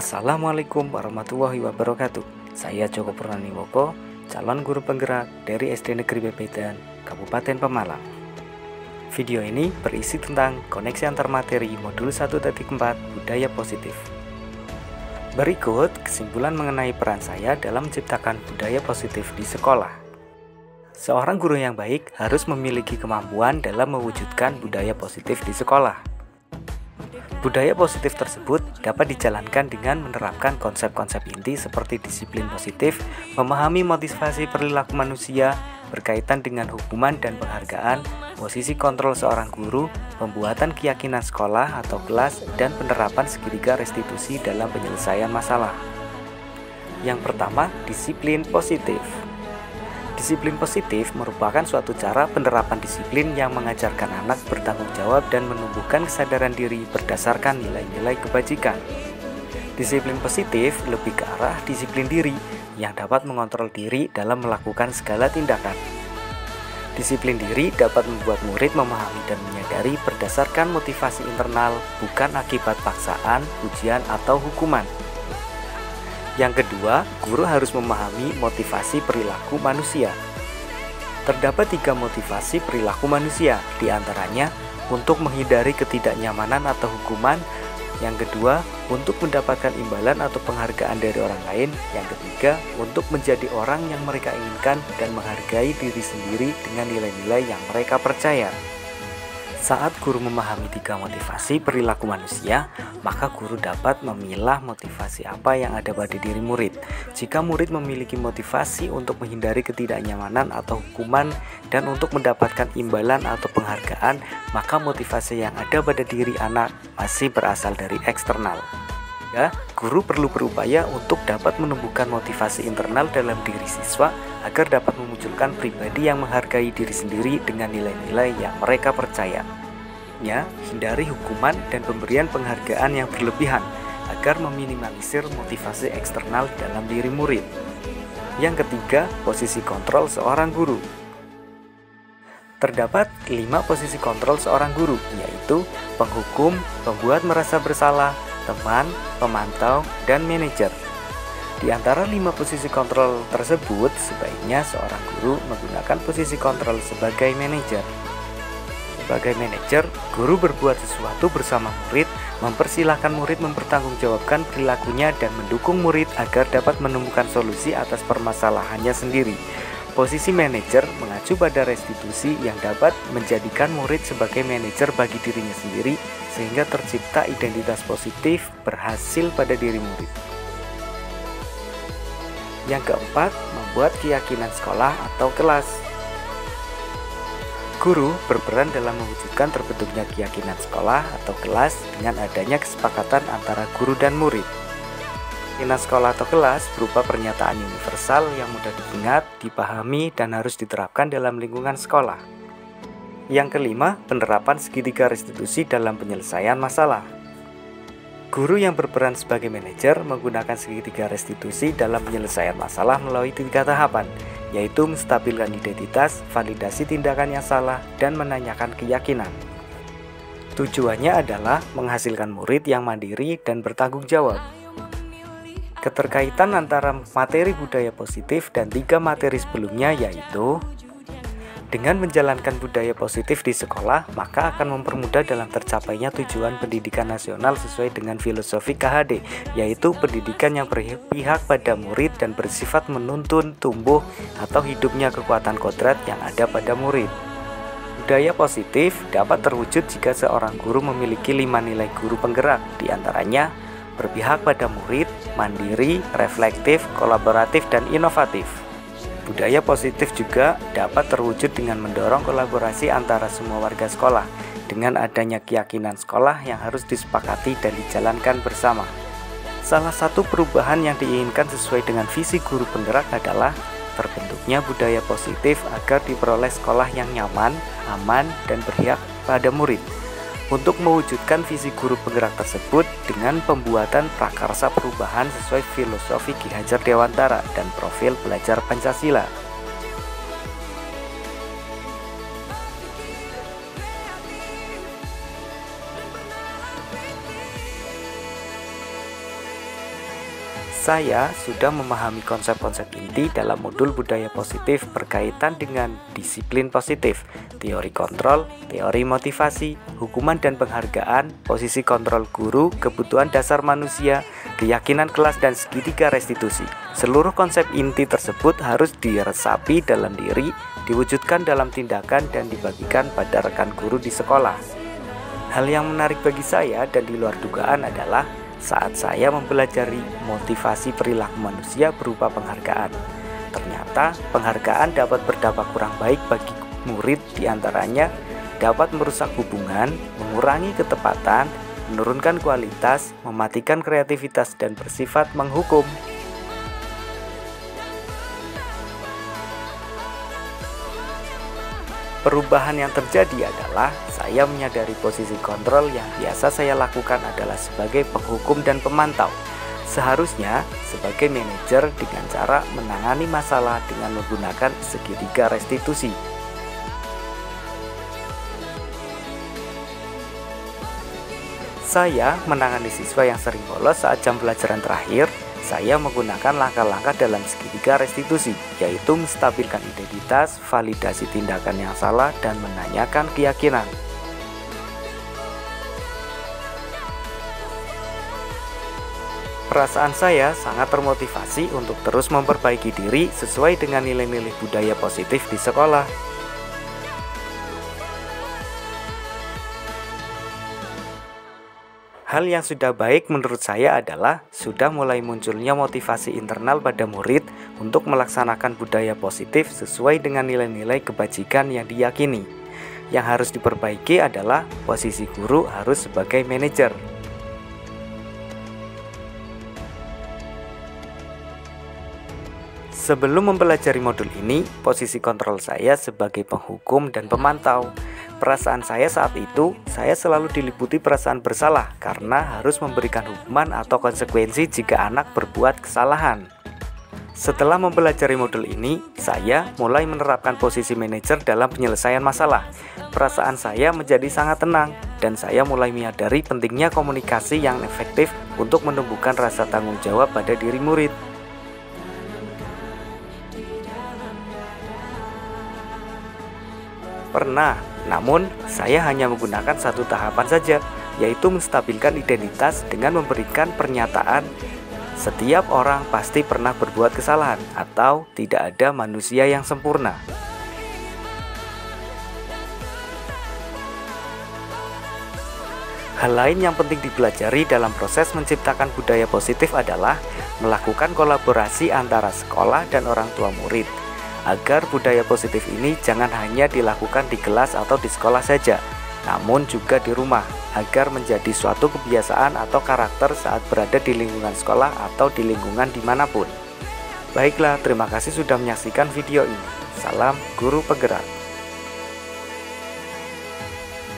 Assalamualaikum warahmatullahi wabarakatuh. Saya Joko Purnaniwoko, calon guru penggerak dari SD Negeri Bebeten, Kabupaten Pemalang. Video ini berisi tentang koneksi antar materi modul 1.4 budaya positif. Berikut kesimpulan mengenai peran saya dalam menciptakan budaya positif di sekolah. Seorang guru yang baik harus memiliki kemampuan dalam mewujudkan budaya positif di sekolah. Budaya positif tersebut dapat dijalankan dengan menerapkan konsep-konsep inti seperti disiplin positif, memahami motivasi perilaku manusia, berkaitan dengan hukuman dan penghargaan, posisi kontrol seorang guru, pembuatan keyakinan sekolah atau kelas, dan penerapan segitiga restitusi dalam penyelesaian masalah. Yang pertama, disiplin positif. Disiplin positif merupakan suatu cara penerapan disiplin yang mengajarkan anak bertanggung jawab dan menumbuhkan kesadaran diri berdasarkan nilai-nilai kebajikan. Disiplin positif lebih ke arah disiplin diri yang dapat mengontrol diri dalam melakukan segala tindakan. Disiplin diri dapat membuat murid memahami dan menyadari berdasarkan motivasi internal, bukan akibat paksaan, ujian, atau hukuman. Yang kedua, guru harus memahami motivasi perilaku manusia. Terdapat 3 motivasi perilaku manusia, diantaranya untuk menghindari ketidaknyamanan atau hukuman. Yang kedua, untuk mendapatkan imbalan atau penghargaan dari orang lain. Yang ketiga, untuk menjadi orang yang mereka inginkan dan menghargai diri sendiri dengan nilai-nilai yang mereka percaya. Saat guru memahami 3 motivasi perilaku manusia, maka guru dapat memilah motivasi apa yang ada pada diri murid. Jika murid memiliki motivasi untuk menghindari ketidaknyamanan atau hukuman dan untuk mendapatkan imbalan atau penghargaan, maka motivasi yang ada pada diri anak masih berasal dari eksternal. Ya, guru perlu berupaya untuk dapat menumbuhkan motivasi internal dalam diri siswa agar dapat memunculkan pribadi yang menghargai diri sendiri dengan nilai-nilai yang mereka percaya. Ya, hindari hukuman dan pemberian penghargaan yang berlebihan agar meminimalisir motivasi eksternal dalam diri murid. Yang ketiga, posisi kontrol seorang guru. Terdapat 5 posisi kontrol seorang guru, yaitu penghukum, pembuat merasa bersalah, teman, pemantau, dan manajer. Di antara 5 posisi kontrol tersebut, sebaiknya seorang guru menggunakan posisi kontrol sebagai manajer. Sebagai manajer, guru berbuat sesuatu bersama murid, mempersilahkan murid mempertanggungjawabkan perilakunya dan mendukung murid agar dapat menemukan solusi atas permasalahannya sendiri. Posisi manajer mengacu pada restitusi yang dapat menjadikan murid sebagai manajer bagi dirinya sendiri sehingga tercipta identitas positif berhasil pada diri murid. Yang keempat, membuat keyakinan sekolah atau kelas. Guru berperan dalam mewujudkan terbentuknya keyakinan sekolah atau kelas dengan adanya kesepakatan antara guru dan murid. Keyakinan sekolah atau kelas berupa pernyataan universal yang mudah diingat, dipahami, dan harus diterapkan dalam lingkungan sekolah. Yang kelima, penerapan segitiga restitusi dalam penyelesaian masalah. Guru yang berperan sebagai manajer menggunakan segitiga restitusi dalam penyelesaian masalah melalui 3 tahapan, yaitu menstabilkan identitas, validasi tindakan yang salah, dan menanyakan keyakinan. Tujuannya adalah menghasilkan murid yang mandiri dan bertanggung jawab. Keterkaitan antara materi budaya positif dan 3 materi sebelumnya yaitu dengan menjalankan budaya positif di sekolah, maka akan mempermudah dalam tercapainya tujuan pendidikan nasional sesuai dengan filosofi KHD, yaitu pendidikan yang berpihak pada murid dan bersifat menuntun tumbuh atau hidupnya kekuatan kodrat yang ada pada murid. Budaya positif dapat terwujud jika seorang guru memiliki 5 nilai guru penggerak, diantaranya berpihak pada murid, mandiri, reflektif, kolaboratif, dan inovatif. Budaya positif juga dapat terwujud dengan mendorong kolaborasi antara semua warga sekolah dengan adanya keyakinan sekolah yang harus disepakati dan dijalankan bersama. Salah satu perubahan yang diinginkan sesuai dengan visi guru penggerak adalah terbentuknya budaya positif agar diperoleh sekolah yang nyaman, aman, dan berpihak pada murid. Untuk mewujudkan visi guru penggerak tersebut dengan pembuatan prakarsa perubahan sesuai filosofi Ki Hajar Dewantara dan profil belajar Pancasila. Saya sudah memahami konsep-konsep inti dalam modul budaya positif berkaitan dengan disiplin positif, teori kontrol, teori motivasi, hukuman dan penghargaan, posisi kontrol guru, kebutuhan dasar manusia, keyakinan kelas dan segitiga restitusi. Seluruh konsep inti tersebut harus diresapi dalam diri, diwujudkan dalam tindakan dan dibagikan pada rekan guru di sekolah. Hal yang menarik bagi saya dan di luar dugaan adalah saat saya mempelajari motivasi perilaku manusia berupa penghargaan. Ternyata penghargaan dapat berdampak kurang baik bagi murid, diantaranya dapat merusak hubungan, mengurangi ketepatan, menurunkan kualitas, mematikan kreativitas dan bersifat menghukum. Perubahan yang terjadi adalah saya menyadari posisi kontrol yang biasa saya lakukan adalah sebagai penghukum dan pemantau. Seharusnya sebagai manajer dengan cara menangani masalah dengan menggunakan segitiga restitusi. Saya menangani siswa yang sering bolos saat jam pelajaran terakhir. Saya menggunakan langkah-langkah dalam segitiga restitusi, yaitu menstabilkan identitas, validasi tindakan yang salah, dan menanyakan keyakinan. Perasaan saya sangat termotivasi untuk terus memperbaiki diri sesuai dengan nilai-nilai budaya positif di sekolah. Hal yang sudah baik menurut saya adalah sudah mulai munculnya motivasi internal pada murid untuk melaksanakan budaya positif sesuai dengan nilai-nilai kebajikan yang diyakini. Yang harus diperbaiki adalah posisi guru harus sebagai manajer. Sebelum mempelajari modul ini, posisi kontrol saya sebagai penghukum dan pemantau. Perasaan saya saat itu, saya selalu diliputi perasaan bersalah karena harus memberikan hukuman atau konsekuensi jika anak berbuat kesalahan. Setelah mempelajari modul ini, saya mulai menerapkan posisi manajer dalam penyelesaian masalah. Perasaan saya menjadi sangat tenang, dan saya mulai menyadari pentingnya komunikasi yang efektif untuk menumbuhkan rasa tanggung jawab pada diri murid. Pernah, namun saya hanya menggunakan satu tahapan saja, yaitu menstabilkan identitas dengan memberikan pernyataan setiap orang pasti pernah berbuat kesalahan atau tidak ada manusia yang sempurna. Hal lain yang penting dipelajari dalam proses menciptakan budaya positif adalah melakukan kolaborasi antara sekolah dan orang tua murid. Agar budaya positif ini jangan hanya dilakukan di kelas atau di sekolah saja, namun juga di rumah, agar menjadi suatu kebiasaan atau karakter saat berada di lingkungan sekolah atau di lingkungan dimanapun. Baiklah, terima kasih sudah menyaksikan video ini. Salam Guru Penggerak.